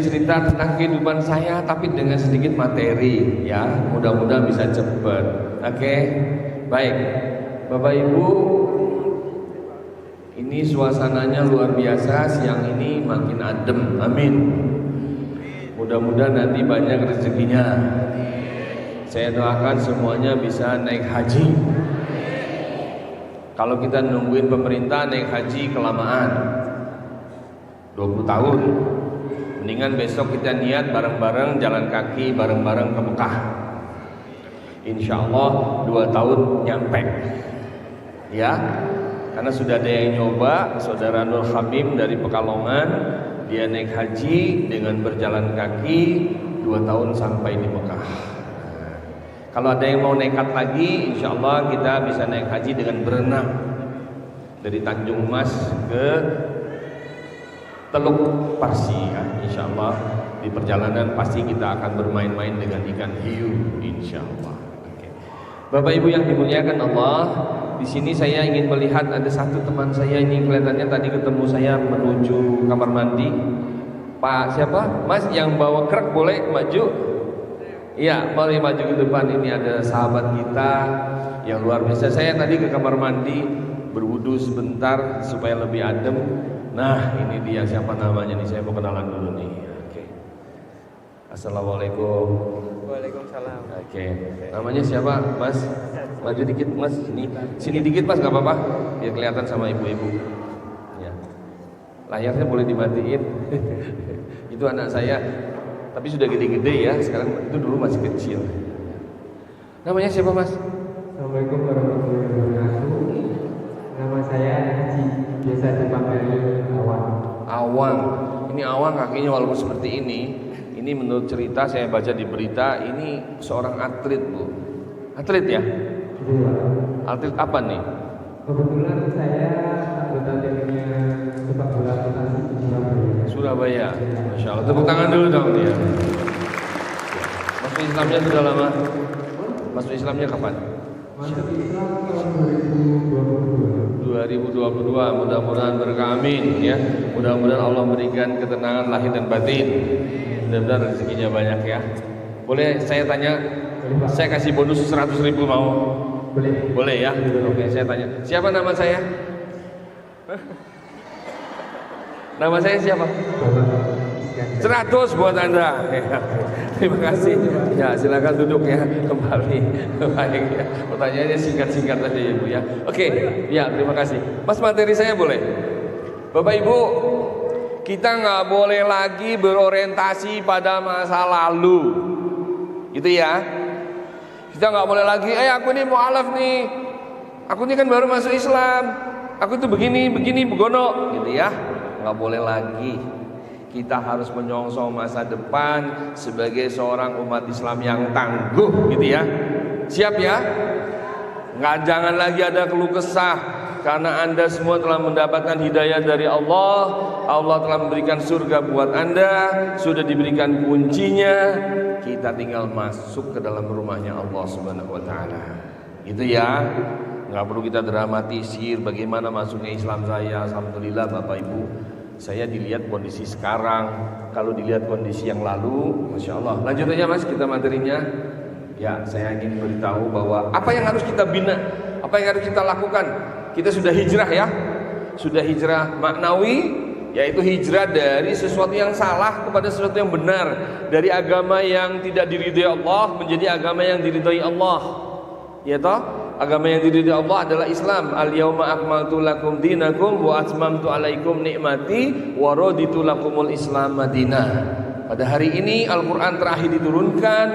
cerita tentang kehidupan saya tapi dengan sedikit materi ya. Mudah-mudahan bisa cepat. Oke. Baik. Bapak Ibu, ini suasananya luar biasa, siang ini makin adem. Amin. Mudah-mudahan nanti banyak rezekinya. Saya doakan semuanya bisa naik haji. Kalau kita nungguin pemerintah naik haji kelamaan 20 tahun. Mendingan besok kita niat bareng-bareng jalan kaki bareng-bareng ke Mekah. Insya Allah 2 tahun nyampe. Ya, karena sudah ada yang nyoba. Saudara Nur Habib dari Pekalongan, dia naik haji dengan berjalan kaki 2 tahun sampai di Mekah. Kalau ada yang mau nekat lagi, insya Allah kita bisa naik haji dengan berenang dari Tanjung Mas ke Teluk Parsi ya. Insya Allah di perjalanan pasti kita akan bermain-main dengan ikan hiu, insya Allah. Oke. Bapak Ibu yang dimuliakan Allah, di sini saya ingin melihat ada satu teman saya ini kelihatannya tadi ketemu saya menuju kamar mandi. Pak siapa? Mas yang bawa krek boleh maju? Iya, mari maju ke depan. Ini ada sahabat kita yang luar biasa. Saya tadi ke kamar mandi berwudu sebentar supaya lebih adem. Nah, ini dia, siapa namanya nih? Saya mau kenalan dulu nih. Oke. Assalamualaikum. Waalaikumsalam. Oke. Namanya siapa, Mas? Maju dikit, Mas. Sini dikit, Mas, nggak apa-apa. Biar kelihatan sama ibu-ibu. Ya. Layarnya boleh dimatiin. Itu anak saya. Tapi sudah gede-gede ya, sekarang itu dulu masih kecil. Namanya siapa, Mas? Assalamualaikum warahmatullahi wabarakatuh. Nama saya Haji, biasa dipanggil Awang. Awang. Ini Awang kakinya walaupun seperti ini menurut cerita saya baca di berita, ini seorang atlet, Bu. Atlet ya? Iya. Atlet apa nih? Kebetulan saya anggota timnya sepak bola amputasi di Surabaya. Masya Allah. Tepuk tangan dulu dong dia. Masuk Islamnya sudah lama? Masuk Islamnya kapan? Masuk Islam tahun 2022. Mudah-mudahan berkah, amin ya. Mudah-mudahan Allah berikan ketenangan lahir dan batin. Mudah-mudahan rezekinya banyak ya. Boleh saya tanya? Saya kasih bonus 100.000 mau? Boleh. Boleh ya? Oke, saya tanya. Siapa nama saya? Nama saya siapa? 100 buat Anda. Terima kasih. Ya, silakan duduk ya kembali. Baik ya. Pertanyaannya singkat-singkat saja ya, Bu ya. Oke, ya terima kasih. Mas, materi saya boleh? Bapak Ibu, kita nggak boleh lagi berorientasi pada masa lalu. Gitu ya. Kita nggak boleh lagi, aku ini mu'alaf nih. Aku ini kan baru masuk Islam. Aku tuh begini, begono, gitu ya. Nggak boleh lagi. Kita harus menyongsong masa depan sebagai seorang umat Islam yang tangguh, gitu ya. Siap ya? Jangan lagi ada keluh kesah, karena Anda semua telah mendapatkan hidayah dari Allah. Allah telah memberikan surga buat Anda, sudah diberikan kuncinya. Kita tinggal masuk ke dalam rumahnya Allah Subhanahu wa taala. Gitu ya. Nggak perlu kita dramatisir bagaimana masuknya Islam saya. Alhamdulillah Bapak Ibu, saya dilihat kondisi sekarang, kalau dilihat kondisi yang lalu, Masya Allah. Lanjut aja Mas, kita materinya. Ya, saya ingin beritahu bahwa apa yang harus kita bina, apa yang harus kita lakukan. Kita sudah hijrah ya, sudah hijrah maknawi, yaitu hijrah dari sesuatu yang salah kepada sesuatu yang benar, dari agama yang tidak diridhoi Allah menjadi agama yang diridhoi Allah. Ya toh? Agama yang diridhoi Allah adalah Islam. Al-yauma akmaltu lakum dinakum wa atmamtu alaikum nikmati wa raditu lakumul Islam madinah. Pada hari ini Al-Quran terakhir diturunkan,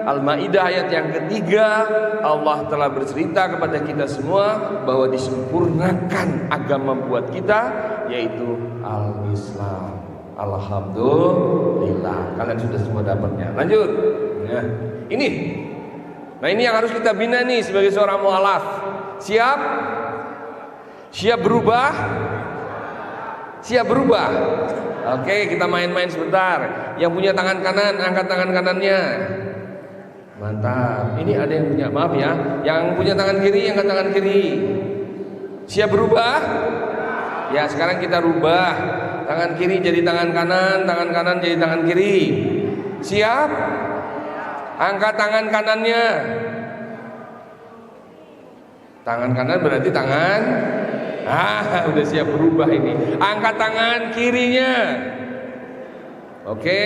Al-Ma'idah ayat yang ketiga, Allah telah bercerita kepada kita semua bahwa disempurnakan agama buat kita, yaitu Al-Islam. Alhamdulillah, kalian sudah semua dapatnya. Lanjut. Nah, ini yang harus kita bina nih sebagai seorang mu'alaf. Siap? Siap berubah? Siap berubah? Oke, kita main-main sebentar. Yang punya tangan kanan, angkat tangan kanannya. Mantap. Ini ada yang punya, maaf ya. Yang punya tangan kiri, angkat tangan kiri. Siap berubah? Ya, sekarang kita rubah. Tangan kiri jadi tangan kanan jadi tangan kiri. Siap? Angkat tangan kanannya. Tangan kanan berarti tangan. Udah siap berubah ini. Angkat tangan kirinya. Oke,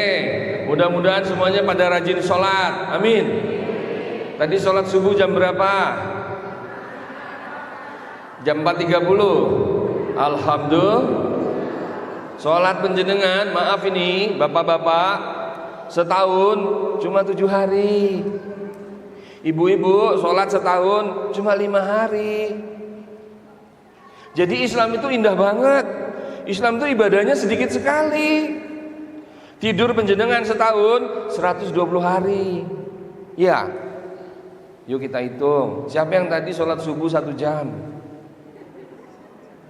mudah-mudahan semuanya pada rajin sholat. Amin. Tadi sholat subuh jam berapa? Jam 4.30. Alhamdulillah. Sholat penjenengan, maaf ini bapak-bapak, setahun cuma 7 hari. Ibu-ibu sholat setahun cuma 5 hari. Jadi Islam itu indah banget. Islam itu ibadahnya sedikit sekali. Tidur penjenengan setahun 120 hari. Ya. Yuk kita hitung. Siapa yang tadi sholat subuh 1 jam?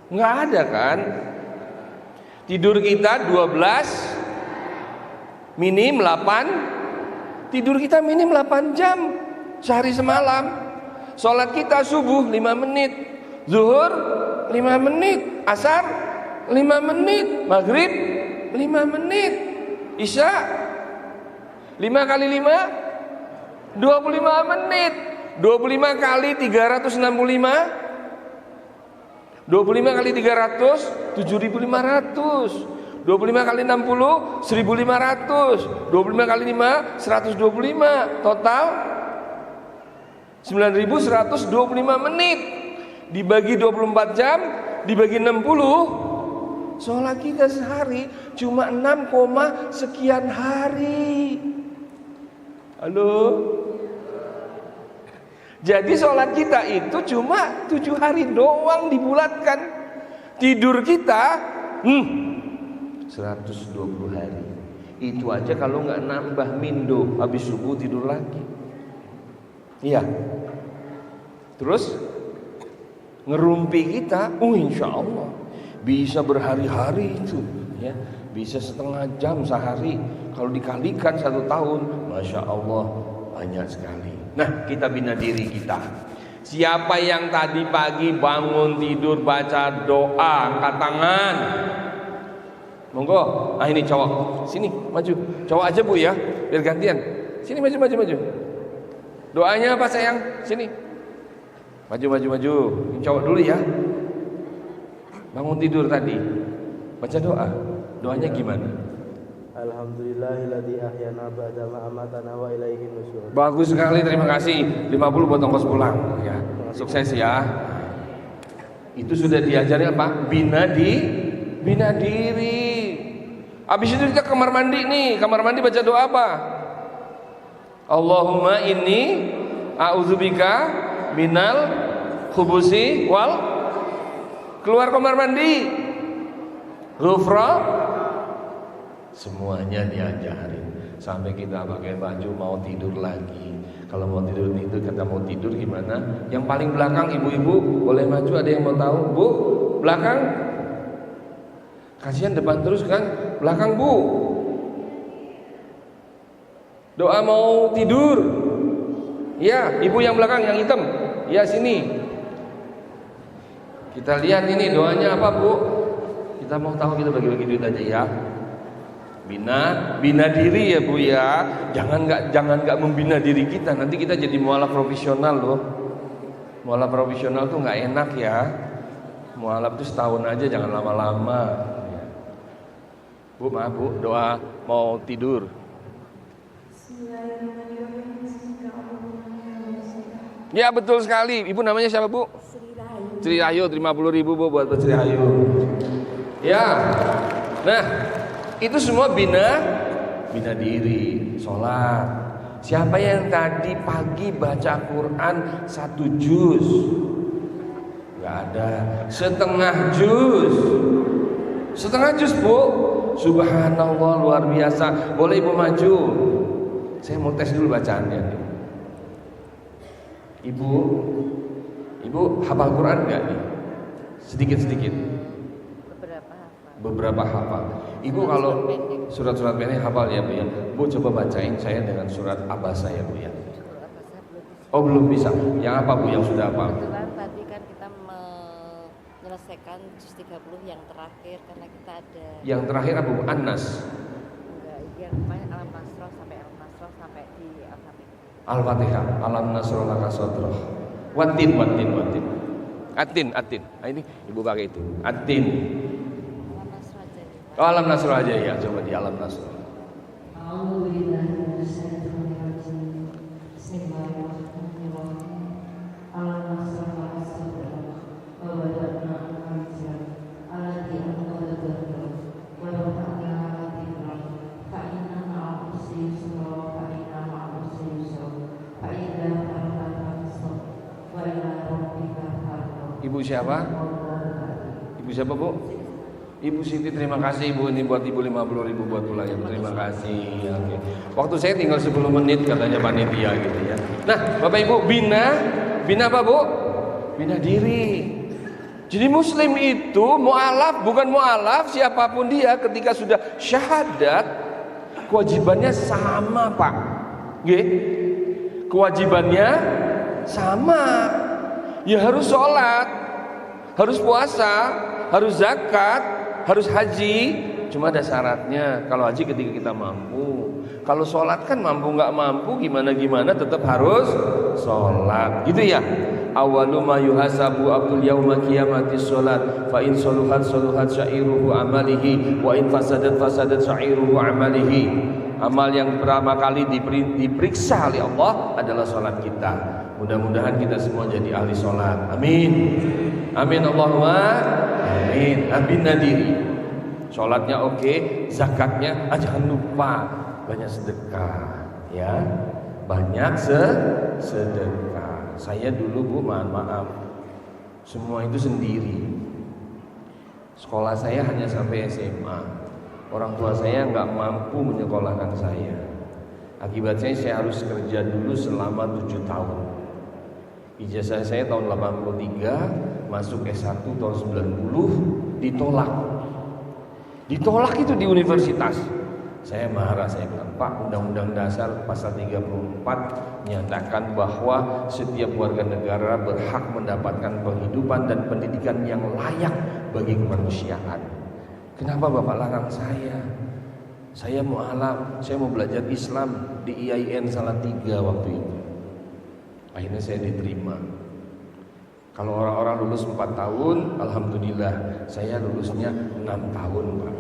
Nggak ada kan? Tidur kita 12, minim 8. Tidur kita minim 8 jam sehari semalam. Sholat kita subuh 5 menit, zuhur 5 menit, asar 5 menit, maghrib 5 menit, isya 5 kali 5 25 menit. 25 kali 365, 25 kali 300 7.500, 25 kali 60 1.500, 25 kali 5 125, total 9.125 menit. Dibagi 24 jam, dibagi 60, sholat kita sehari cuma 6, sekian hari. Halo. Jadi sholat kita itu cuma 7 hari doang dibulatkan. Tidur kita 120 hari. Itu aja kalau nggak nambah mindo, habis subuh tidur lagi. Iya. Terus ngerumpi kita, insya Allah bisa berhari-hari itu, ya, bisa setengah jam sehari. Kalau dikalikan 1 tahun, masya Allah banyak sekali. Nah, kita bina diri kita. Siapa yang tadi pagi bangun tidur baca doa, angkat tangan. Monggo. Ini cowok. Sini, maju. Cowok aja Bu ya, biar gantian. Sini maju. Doanya apa sayang? Sini. Maju. Ini cowok dulu ya. Bangun tidur tadi, baca doa. Doanya gimana? Alhamdulillahilladzi ahyana ba'da ma amatana wa ilaihi nusyur. Bagus sekali, terima kasih. 50 buat ongkos pulang ya. Sukses ya. Itu sudah diajari apa? Bina diri. Habis itu kita kamar mandi nih. Kamar mandi baca doa apa? Allahumma inni a'udzubika minal khubusi wal. Keluar kamar mandi. Ghufra. Semuanya diajarin sampai kita pakai baju mau tidur lagi. Kalau mau tidur kita mau tidur gimana? Yang paling belakang ibu-ibu boleh maju, ada yang mau tahu? Bu, belakang. Kasihan depan terus kan? Belakang Bu. Doa mau tidur. Ya, ibu yang belakang yang hitam. Ya, sini. Kita lihat ini doanya apa Bu? Kita mau tahu, kita bagi-bagi duit aja ya. Bina diri ya Bu ya. Jangan nggak membina diri kita, nanti kita jadi mualaf profesional loh. Mualaf profesional tuh nggak enak ya. Mualaf tuh setahun aja, jangan lama-lama. Bu, maaf Bu, doa mau tidur. Ya betul sekali. Ibu namanya siapa Bu? Sri Rahayu. 50.000 Bu buat Sri Rahayu. Ya. Nah, itu semua bina diri, sholat. Siapa yang tadi pagi baca Quran 1 juz? Gak ada. Setengah juz Bu. Subhanallah, luar biasa. Boleh Ibu maju. Saya mau tes dulu bacaannya. Ibu hafal Quran gak nih? Sedikit-sedikit. Beberapa hafal. Ibu kalau surat-surat pendek hafal ya Bu ya. Bu coba bacain saya dengan surat Abasa ya Bu ya. Oh belum bisa. Yang apa Bu yang sudah hafal? Kebetulan tadi kan kita menyelesaikan juz 30 yang terakhir karena kita ada Yang terakhir Abu Anas. enggak yang kemarin Al-Nasrah sampai di Al-Fatihah. Al-Fatihah. Alam nasrah laka sadrah. Watin. Atin. Nah, ini Ibu pakai itu. Atin. Al-Nasrah aja ya. Oh, alam nasrah aja ya. Coba di alam nasrah. Ibu siapa? Ibu siapa, Bu? Ibu Siti, terima kasih Ibu, ini buat Ibu 50.000 buat pulang ya. Terima kasih. Oke. Waktu saya tinggal 10 menit katanya panitia gitu ya. Nah, Bapak Ibu, bina apa, Bu? Bina diri. Jadi muslim itu mu'alaf, bukan mu'alaf, siapapun dia ketika sudah syahadat, kewajibannya sama, Pak. Nggih. Kewajibannya sama. Ya harus sholat, harus puasa, harus zakat, harus haji. Cuma ada syaratnya. Kalau haji ketika kita mampu. Kalau sholat kan mampu nggak mampu gimana tetap harus sholat. Gitu ya. Awalu ma yuhasabu abdul yauma qiyamatis sholat. Fa in soluhat syairuhu amalihi, wa in fasadat syairuhu amalihi. Amal yang pertama kali diperiksa oleh Allah adalah sholat kita. Mudah-mudahan kita semua jadi ahli sholat. Amin. Amin Allahumma amin. Amin nadiri. Sholatnya oke, zakatnya jangan lupa banyak sedekah, ya. Banyak sedekah. Saya dulu, Bu, mohon maaf, semua itu sendiri. Sekolah saya hanya sampai SMA. Orang tua saya nggak mampu menyekolahkan saya. Akibatnya saya harus kerja dulu selama 7 tahun. Ijazah saya tahun 83, masuk S1 tahun 90, ditolak. Ditolak itu di universitas. Saya marah, saya bilang, Pak, Undang-Undang Dasar pasal 34 menyatakan bahwa setiap warga negara berhak mendapatkan penghidupan dan pendidikan yang layak bagi kemanusiaan. Kenapa Bapak larang saya? Saya mu'alaf, saya mau belajar Islam di IAIN Salatiga waktu itu. Akhirnya saya diterima. Kalau orang-orang lulus 4 tahun, alhamdulillah, saya lulusnya 6 tahun, Pak.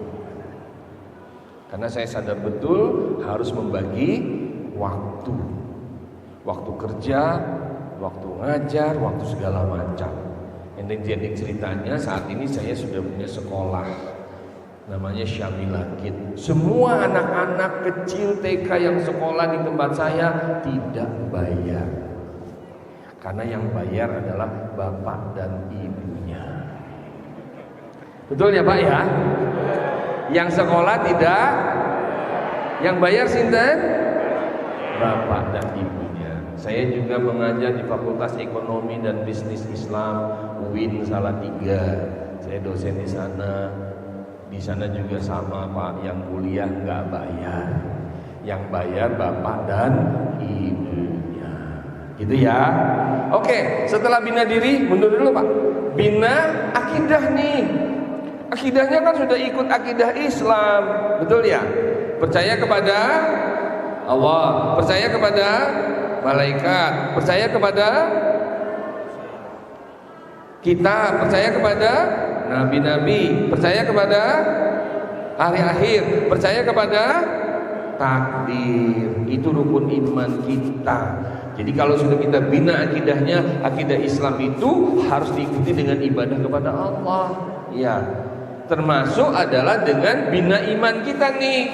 Karena saya sadar betul harus membagi waktu. Waktu kerja, waktu ngajar, waktu segala macam. Ending ceritanya saat ini saya sudah punya sekolah. Namanya Syamilakid. Semua anak-anak kecil TK yang sekolah di tempat saya tidak bayar. Karena yang bayar adalah bapak dan ibunya. Betul ya Pak ya? Yang sekolah tidak, yang bayar sinten? Bapak dan ibunya. Saya juga mengajar di Fakultas Ekonomi dan Bisnis Islam UIN Salatiga. Saya dosen di sana. Di sana juga sama Pak, yang kuliah nggak bayar. Yang bayar bapak dan ibunya. Gitu ya. Oke, setelah bina diri, mundur dulu Pak. Bina akidah nih. Akidahnya kan sudah ikut akidah Islam, betul ya? Percaya kepada Allah, percaya kepada malaikat, percaya kepada kita, percaya kepada nabi-nabi, percaya kepada hari akhir, percaya kepada takdir. Itu rukun iman kita. Jadi kalau sudah kita bina akidahnya, akidah Islam itu harus diikuti dengan ibadah kepada Allah. Ya, termasuk adalah dengan bina iman kita nih.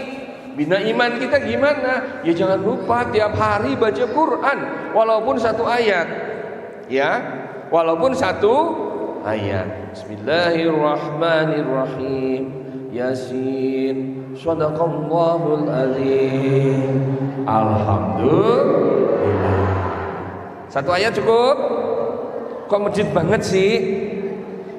Bina iman kita gimana? Ya jangan lupa tiap hari baca Quran, walaupun 1 ayat. Ya, walaupun 1 ayat. Bismillahirrahmanirrahim. Yasin. Shadaqallahul azim. Alhamdulillah. 1 ayat cukup? Kok medit banget sih?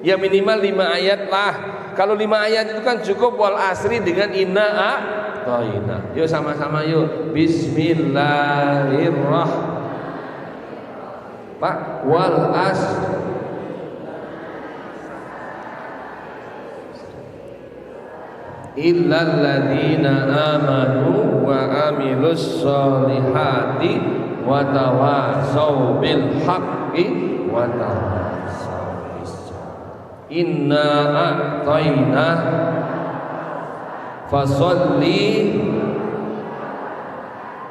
Ya minimal 5 ayat lah. Kalau 5 ayat itu kan cukup. Wal asri dengan inna a'tayna. Yuk sama-sama yuk. Bismillahirrahmanirrahim. Pak, wal asri. illal ladzina amanu wa amilus solihati wa tawasau bil haqqi wa tawasau bis sabr. Inna a'tayna fasolli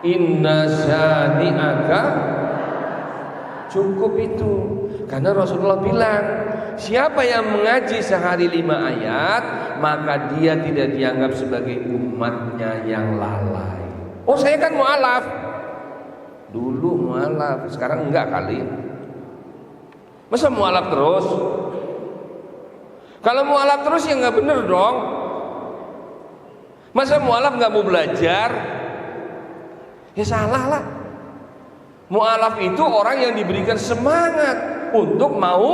inna syani'aka. Cukup itu. Karena Rasulullah bilang, siapa yang mengaji sehari 5 ayat, maka dia tidak dianggap sebagai umatnya yang lalai. Oh, saya kan mu'alaf. Dulu mu'alaf, sekarang enggak kali. Masa mu'alaf terus? Kalau mu'alaf terus ya enggak bener dong. Masa mu'alaf enggak mau belajar? Ya salah lah. Mu'alaf itu orang yang diberikan semangat untuk mau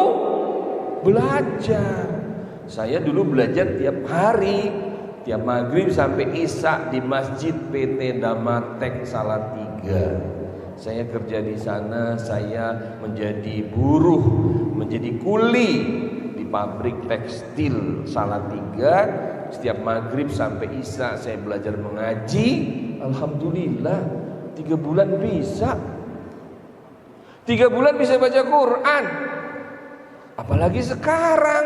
belajar. Saya dulu belajar tiap hari, tiap maghrib sampai isya di Masjid PT Damatek Salatiga. Saya kerja di sana, saya menjadi buruh, menjadi kuli di pabrik tekstil Salatiga. Setiap maghrib sampai isya saya belajar mengaji. Alhamdulillah 3 bulan bisa. 3 bulan bisa baca Quran. Apalagi sekarang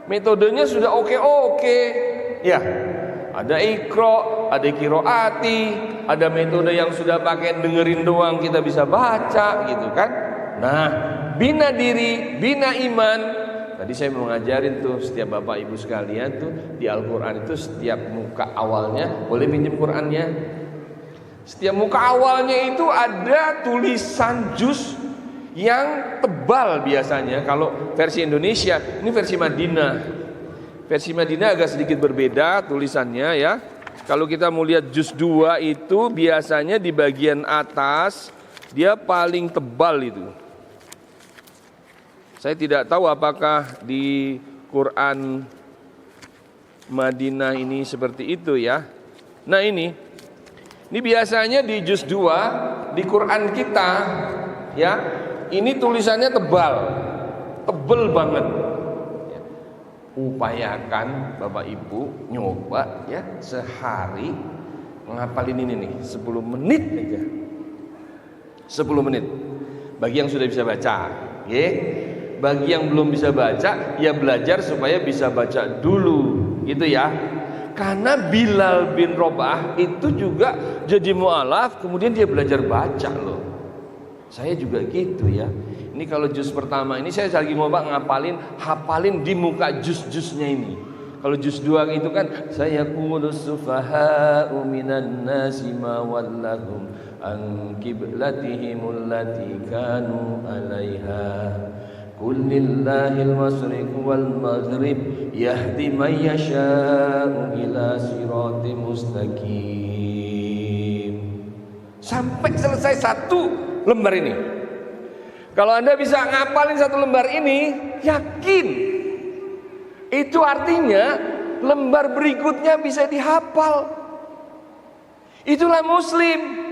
metodenya sudah oke. Ya, ada Iqra, ada Qiraati, ada metode yang sudah pakai dengerin doang kita bisa baca gitu kan. Nah, bina diri, bina iman. Tadi saya mau ngajarin tuh setiap Bapak Ibu sekalian tuh di Al-Qur'an itu setiap muka awalnya, boleh pinjam Qur'annya. Setiap muka awalnya itu ada tulisan juz yang tebal biasanya. Kalau versi Indonesia, ini versi Madinah. Versi Madinah agak sedikit berbeda tulisannya ya. Kalau kita mau lihat juz 2 itu biasanya di bagian atas dia paling tebal itu. Saya tidak tahu apakah di Quran Madinah ini seperti itu ya. Nah ini biasanya di juz 2 di Quran kita ya, ini tulisannya tebal banget. Ya. Upayakan Bapak Ibu nyoba ya sehari ngapalin ini nih 10 menit aja. 10 menit. Bagi yang sudah bisa baca, ya. Bagi yang belum bisa baca, ya belajar supaya bisa baca dulu, gitu ya. Karena Bilal bin Rabah itu juga jadi mu'alaf, kemudian dia belajar baca loh. Saya juga gitu ya. Ini kalau juz pertama ini saya lagi mau hafalin di muka juz-juznya ini. Kalau juz 2 itu kan saya qulus sufaha'u minan nasi ma wallahum an qiblatihim allati kanu 'alaiha. Kullillahil masyriq wal maghrib yahdi man yasha'u ila siratim mustaqim. Sampai selesai 1 lembar ini. Kalau Anda bisa ngapalin 1 lembar ini, yakin itu artinya lembar berikutnya bisa dihafal. Itulah muslim.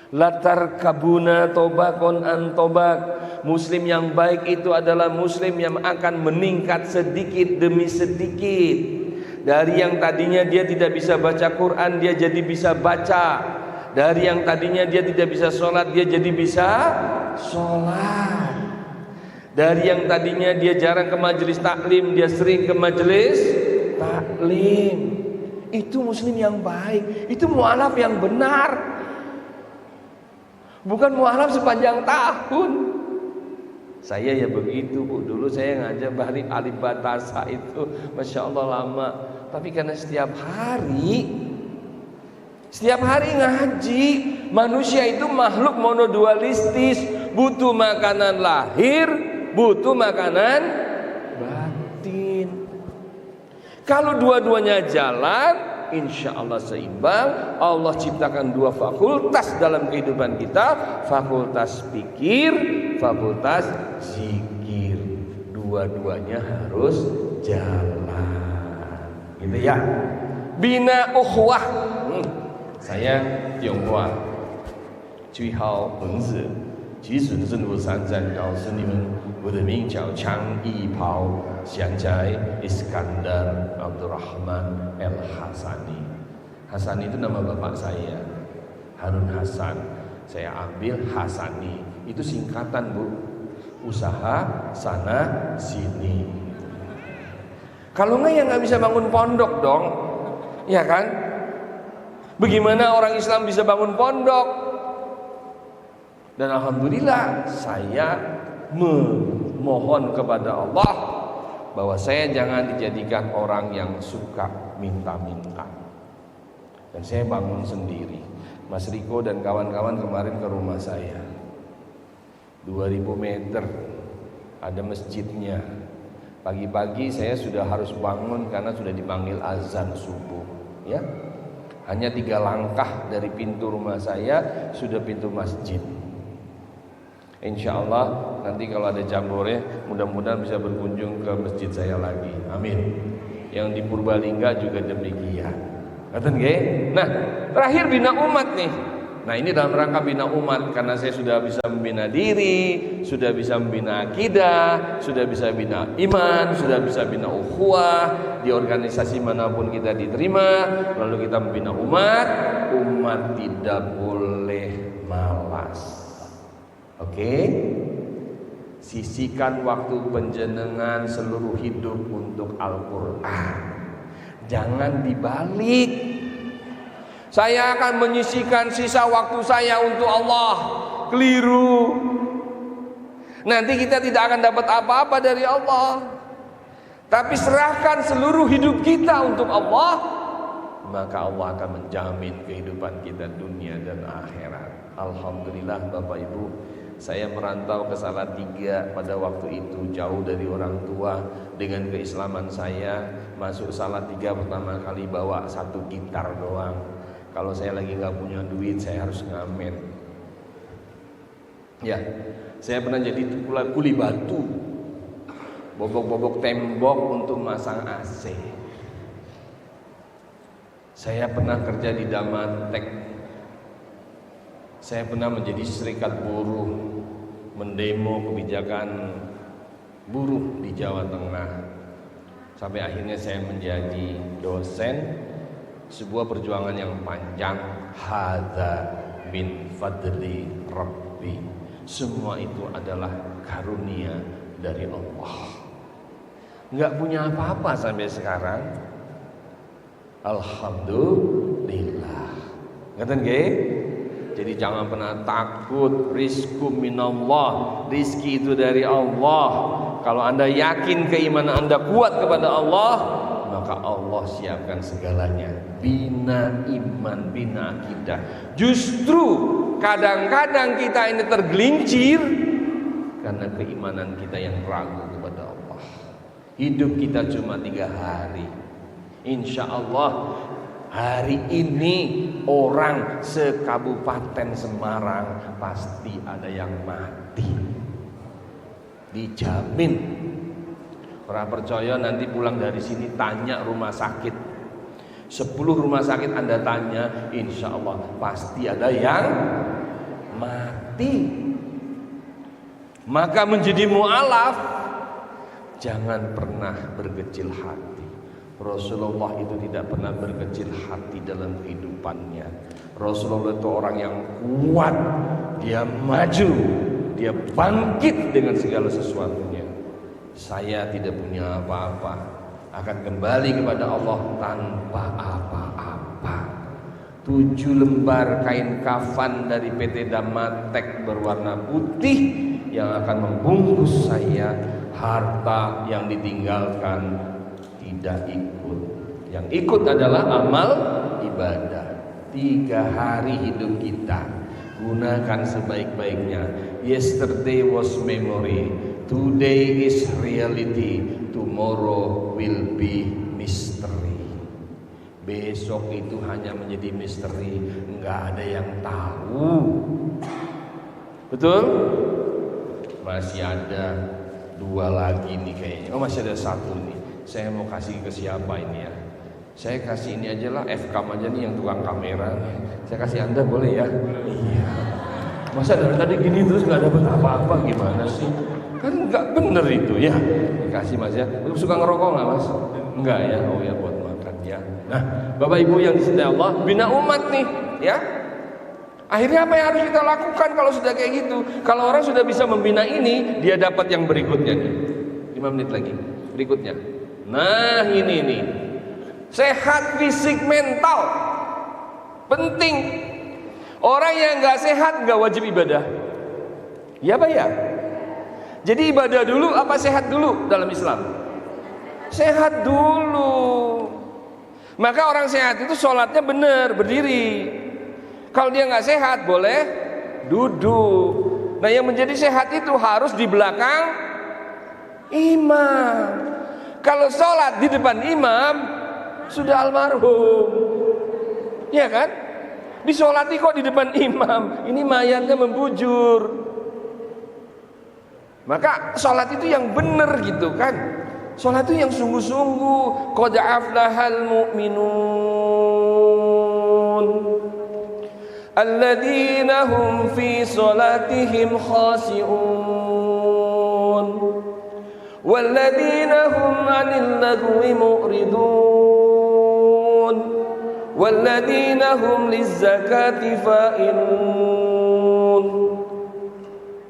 Latar kabuna tobakon antobak. Muslim yang baik itu adalah muslim yang akan meningkat sedikit demi sedikit. Dari yang tadinya dia tidak bisa baca Quran, dia jadi bisa baca. Dari yang tadinya dia tidak bisa sholat, dia jadi bisa sholat. Dari yang tadinya dia jarang ke majelis taklim, dia sering ke majelis taklim. Itu muslim yang baik. Itu mu'alaf yang benar. Bukan mu'alaf sepanjang tahun. Saya ya begitu Bu. Dulu saya ngajar bahari alif batasa itu Masya Allah lama. Tapi karena setiap hari ngaji. Manusia itu makhluk monodualistis. Butuh makanan lahir, butuh makanan batin. Kalau dua-duanya jalan, insya Allah seimbang. Allah ciptakan 2 fakultas dalam kehidupan kita. Fakultas pikir, fakultas zikir. Dua-duanya harus jalan. Gitu ya. Bina ukhuwah. Saya Tionghoa, 句号文字其损正如三战告诉你们，我的名叫枪一炮，现在 Iskandar Abdurrahman El Hasani. Hasani itu nama bapak saya, Harun Hasan. Saya ambil Hasani, itu singkatan Bu, usaha sana sini. Kalau enggak ya nggak bisa bangun pondok dong, ya kan? Bagaimana orang Islam bisa bangun pondok? Dan alhamdulillah saya memohon kepada Allah bahwa saya jangan dijadikan orang yang suka minta-minta. Dan saya bangun sendiri. Mas Riko dan kawan-kawan kemarin ke rumah saya. 2000 meter ada masjidnya. Pagi-pagi saya sudah harus bangun karena sudah dipanggil azan subuh, ya. Hanya 3 langkah dari pintu rumah saya sudah pintu masjid. Insya Allah nanti kalau ada jambore mudah-mudahan bisa berkunjung ke masjid saya lagi. Amin. Yang di Purbalingga juga demikian. Ngaten nggih? Nah, terakhir bina umat nih. Nah, ini dalam rangka bina umat karena saya sudah bisa membina diri, sudah bisa membina akidah, sudah bisa bina iman, sudah bisa bina ukhuwah di organisasi manapun kita diterima, lalu kita membina umat tidak boleh malas. Oke, sisihkan waktu penjenengan seluruh hidup untuk Al-Quran. Jangan dibalik. Saya akan menyisihkan sisa waktu saya untuk Allah. Keliru. Nanti kita tidak akan dapat apa-apa dari Allah. Tapi serahkan seluruh hidup kita untuk Allah, maka Allah akan menjamin kehidupan kita dunia dan akhirat. Alhamdulillah Bapak Ibu, saya merantau ke Salatiga pada waktu itu, jauh dari orang tua. Dengan keislaman saya, masuk Salatiga pertama kali bawa 1 gitar doang. Kalau saya lagi nggak punya duit, saya harus ngamen. Ya, saya pernah jadi kuli batu, bobok-bobok tembok untuk masang AC. Saya pernah kerja di Damatek. Saya pernah menjadi serikat buruh, mendemo kebijakan buruh di Jawa Tengah. Sampai akhirnya saya menjadi dosen. Sebuah perjuangan yang panjang. Hadza min fadli Rabbi. Semua itu adalah karunia dari Allah. Enggak punya apa-apa sampai sekarang. Alhamdulillah. Ngaten nggih? Jadi jangan pernah takut. Rizku minallah. Rizki itu dari Allah. Kalau Anda yakin keimanan Anda kuat kepada Allah, maka Allah siapkan segalanya. Bina iman, bina akidah. Justru kadang-kadang kita ini tergelincir karena keimanan kita yang ragu kepada Allah. Hidup kita cuma 3 hari. Insya Allah hari ini orang sekabupaten Semarang pasti ada yang mati. Dijamin. Orang percaya nanti pulang dari sini tanya rumah sakit. 10 rumah sakit Anda tanya, insya Allah pasti ada yang mati. Maka menjadi mu'alaf, jangan pernah berkecil hati. Rasulullah itu tidak pernah berkecil hati dalam kehidupannya. Rasulullah itu orang yang kuat. Dia maju, dia bangkit dengan segala sesuatunya. Saya tidak punya apa-apa, akan kembali kepada Allah tanpa apa-apa. 7 lembar kain kafan dari PT Damatek berwarna putih yang akan membungkus saya. Harta yang ditinggalkan tidak ikut. Yang ikut adalah amal ibadah. 3 hari hidup kita gunakan sebaik-baiknya. Yesterday was memory, today is reality, tomorrow will be mystery. Besok itu hanya menjadi misteri, enggak ada yang tahu. Betul? Masih ada 2 lagi nih kayaknya. Oh, masih ada 1 nih. Saya mau kasih ke siapa ini ya? Saya kasih ini aja lah, FCAM aja nih yang tukang kamera. Saya kasih Anda boleh ya? Iya. Masa dari tadi gini terus nggak dapat apa-apa, gimana sih? Kan nggak bener itu ya. Dikasih Mas ya. Suka ngerokok nggak Mas? Enggak ya. Oh ya, buat makan ya. Nah, Bapak Ibu yang dicintai Allah, bina umat nih ya. Akhirnya apa yang harus kita lakukan kalau sudah kayak gitu? Kalau orang sudah bisa membina ini, dia dapat yang berikutnya nih. 5 menit lagi. Berikutnya. Nah, ini nih. Sehat fisik mental. Penting. Orang yang nggak sehat nggak wajib ibadah. Ya Pak ya? Jadi ibadah dulu apa sehat dulu dalam Islam? Sehat dulu. Maka orang sehat itu sholatnya benar, berdiri. Kalau dia nggak sehat boleh duduk. Nah yang menjadi sehat itu harus di belakang imam. Kalau sholat di depan imam sudah almarhum, ya kan? Disolati kok di depan imam, ini mayatnya membujur. Maka sholat itu yang benar gitu kan. Sholat itu yang sungguh-sungguh. Qad aflahal mu'minun alladzina hum fi sholatihim khashi'un walladzina hum 'anil lagwi mu'ridun walladzina hum lizzakati fa'ilun,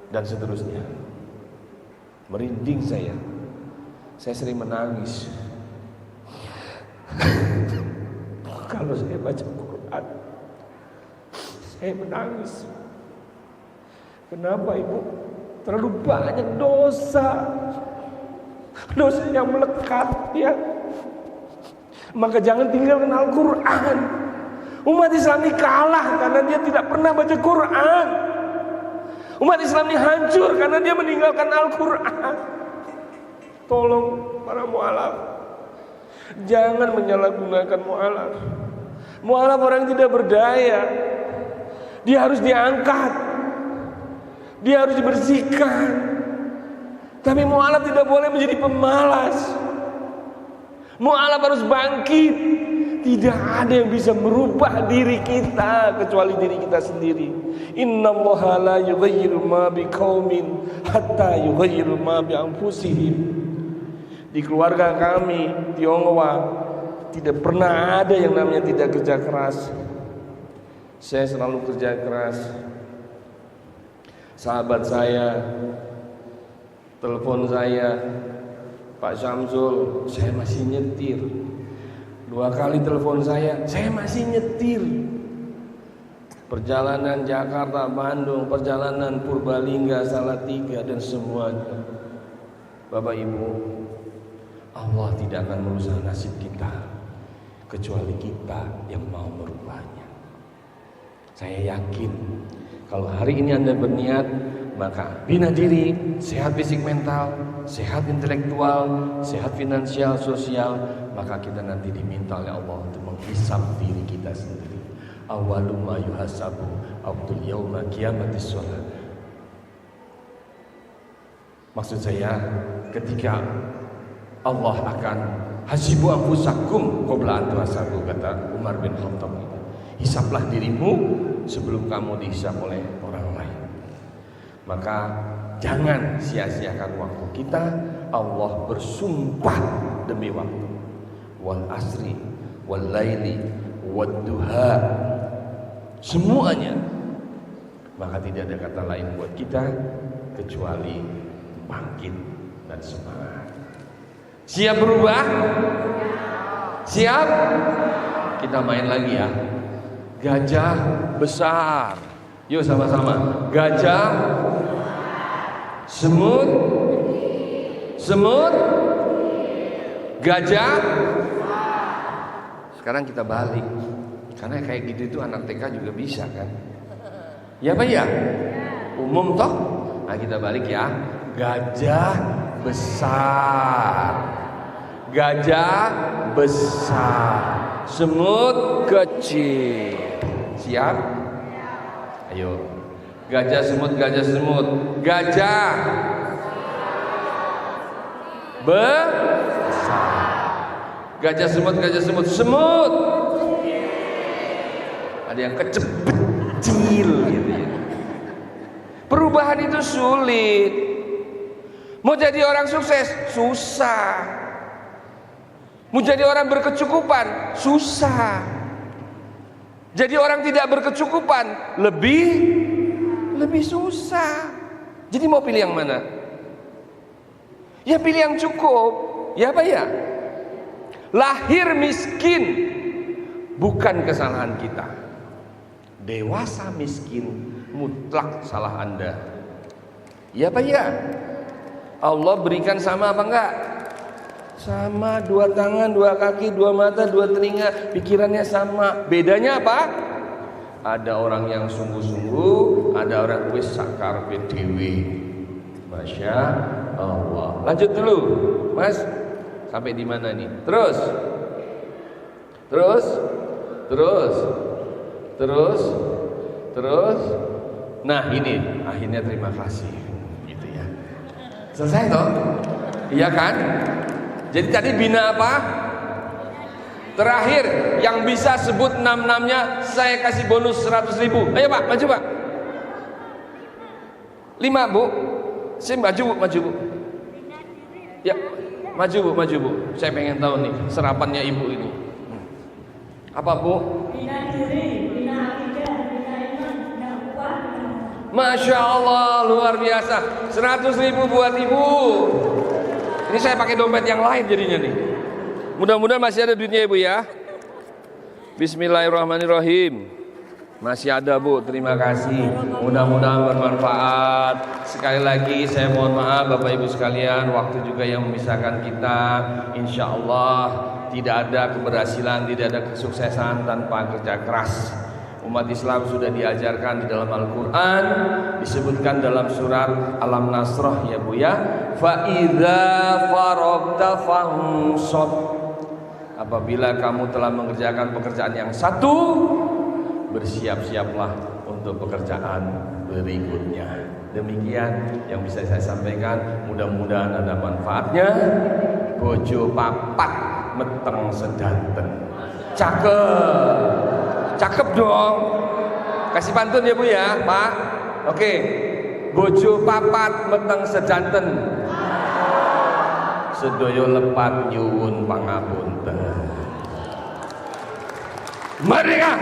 dan seterusnya. Merinding saya sering menangis kalau saya baca Quran. Saya menangis. Kenapa Ibu? Terlalu banyak dosa yang melekat ya. Maka jangan tinggalkan Al-Quran. Umat Islam ini kalah karena dia tidak pernah baca Quran. Umat Islam ini hancur karena dia meninggalkan Al-Quran. Tolong para mu'alaf, jangan menyalahgunakan mu'alaf. Mu'alaf orang yang tidak berdaya. Dia harus diangkat, dia harus dibersihkan. Tapi mu'alaf tidak boleh menjadi pemalas. Mu'alaf harus bangkit. Tidak ada yang bisa merubah diri kita kecuali diri kita sendiri. Innallaha la yughayyiru ma biqaumin hatta yughayyiru ma bi anfusihim. Di keluarga kami Tionghoa tidak pernah ada yang namanya tidak kerja keras. Saya selalu kerja keras. Sahabat saya telepon saya, Pak Syamsul, saya masih nyetir. 2 kali telepon saya masih nyetir. Perjalanan Jakarta, Bandung, perjalanan Purbalingga, Salatiga dan semuanya. Bapak Ibu, Allah tidak akan merusak nasib kita kecuali kita yang mau merubahnya. Saya yakin kalau hari ini Anda berniat, maka bina diri, sehat fisik mental, sehat intelektual, sehat finansial, sosial, maka kita nanti diminta oleh Allah untuk menghisab diri kita sendiri. Awwalu ma yuhasabu abdul yauma qiyamatis shalah. Maksud saya, ketika Allah akan hasibu anfusakum qabla an tuhasabu, kata Umar bin Khattab, hisablah dirimu sebelum kamu dihisab oleh orang lain. Maka jangan sia-siakan waktu kita. Allah bersumpah demi waktu. Wal asri wal laili wad duha, semuanya. Maka tidak ada kata lain buat kita kecuali bangkit dan semangat. Siap berubah? Siap? Kita main lagi ya. Gajah besar. Yuk sama-sama. Gajah, semut, gajah. Sekarang kita balik. Karena kayak gitu itu anak TK juga bisa kan? Ya Pak ya? Umum toh? Nah kita balik ya. Gajah besar, gajah besar, semut kecil. Siap? Ayo. Gajah semut, gajah semut. Gajah besar. Gajah semut, gajah semut. Semut. Ada yang kecil gitu ya. Perubahan itu sulit. Mau jadi orang sukses susah. Mau jadi orang berkecukupan susah. Jadi orang tidak berkecukupan lebih susah. Jadi mau pilih yang mana? Ya pilih yang cukup. Ya apa ya? Lahir miskin bukan kesalahan kita. Dewasa miskin mutlak salah Anda. Ya apa ya? Allah berikan sama apa enggak? Sama, 2 tangan, 2 kaki, 2 mata, 2 telinga, pikirannya sama. Bedanya apa? Ada orang yang sungguh-sungguh, ada orang wis sakar PDW. Masya Allah. Lanjut dulu, Mas. Sampai di mana nih? Terus. Nah ini akhirnya terima kasih. Gitu ya. Selesai toh? Iya kan? Jadi tadi bina apa? Terakhir yang bisa sebut 6-6-nya saya kasih bonus 100.000. Ayo Pak, maju Pak. 5 Bu. Saya maju Bu. Ya, maju Bu. Saya pengen tahu nih serapannya Ibu ini. Apa Bu? Bina diri, bina akidah, bina iman, bina kuat, Masya Allah, luar biasa. 100.000 buat Ibu. Ini saya pakai dompet yang lain jadinya nih. Mudah-mudahan masih ada duitnya Ibu ya. Bismillahirrahmanirrahim. Masih ada Bu, terima kasih. Mudah-mudahan bermanfaat. Sekali lagi saya mohon maaf Bapak Ibu sekalian, waktu juga yang memisahkan kita. Insya Allah tidak ada keberhasilan, tidak ada kesuksesan tanpa kerja keras. Umat Islam sudah diajarkan di dalam Al-Quran, disebutkan dalam surat Al-Nasrah ya Bu ya. Fa idza faragta fansab. Apabila kamu telah mengerjakan pekerjaan yang satu, bersiap-siaplah untuk pekerjaan berikutnya. Demikian yang bisa saya sampaikan, mudah-mudahan ada manfaatnya. Bojo papat meteng sedanten. Cakep dong. Kasih pantun ya Bu ya, Pak. Oke. Bojo papat meteng sedanten. Sedaya lepat nyuwun pangapunten. Merdeka.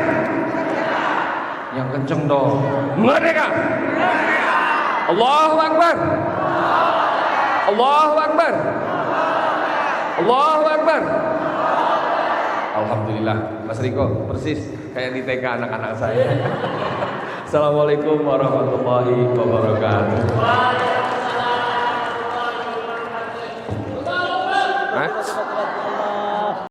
Yang kenceng dong. Merdeka. Allahu Akbar. Allahu Akbar. Allahu Akbar. Alhamdulillah, Mas Riko persis kayak di TK anak-anak saya. Assalamualaikum warahmatullahi wabarakatuh. Hah?